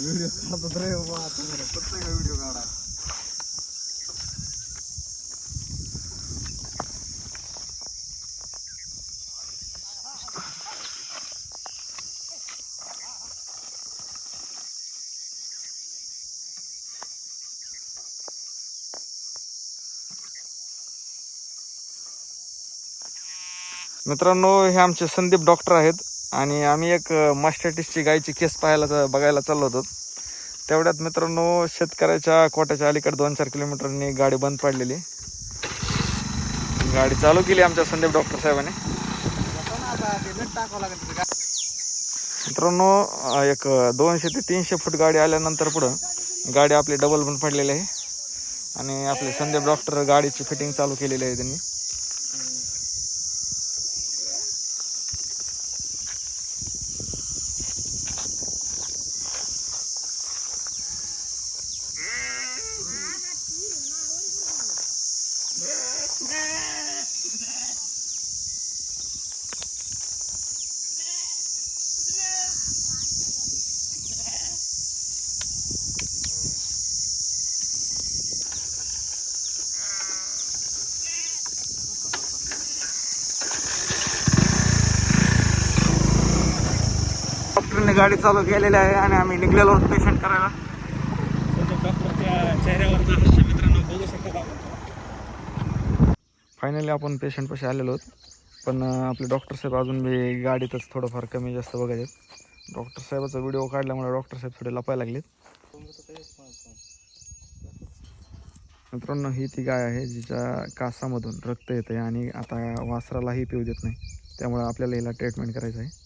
Video काढतात रे बाबा, तुम्हाला प्रत्येक व्हिडिओ काढा. मित्रांनो, हे आमचे संदीप डॉक्टर आहेत आणि आम्ही एक मास्टायटिसची गायची केस बघायला चाललो होतो. तेवढ्यात मित्रांनो, शेतकऱ्याच्या कोट्याच्या अलीकडे 2-4 किलोमीटरनी गाडी बंद पडलेली. गाडी चालू केली आमच्या संदीप डॉक्टर साहेबांनी. मित्रांनो, एक 200 ते 300 फूट गाडी आल्यानंतर पुढं गाडी आपली डबल बंद पडलेली आहे आणि आपले संदीप डॉक्टर गाडीची फिटिंग चालू केलेली आहे त्यांनी. डॉक्टरने गाडी चालू केलेली आहे आणि आम्ही निघलेलो आहोत पेशंट करायला. डॉक्टरच्या चेहऱ्यावरचा हास्य मित्रांनो बघू शकता. फायनली आपण पेशंट पाशी आलेलो आहोत, पण आपले डॉक्टर साहेब अजून बी गाडीतच थोडंफार कमी जास्त बघत आहेत. डॉक्टर साहेबाचा व्हिडिओ काढल्यामुळे डॉक्टर साहेब थोडे लपायला लागलेत. मित्रांनो, ही ती गाय आहे जिच्या कासामधून रक्त येते आणि आता वासरालाही पिऊ देत नाही, त्यामुळे आपल्याला हिला ट्रीटमेंट करायचं आहे.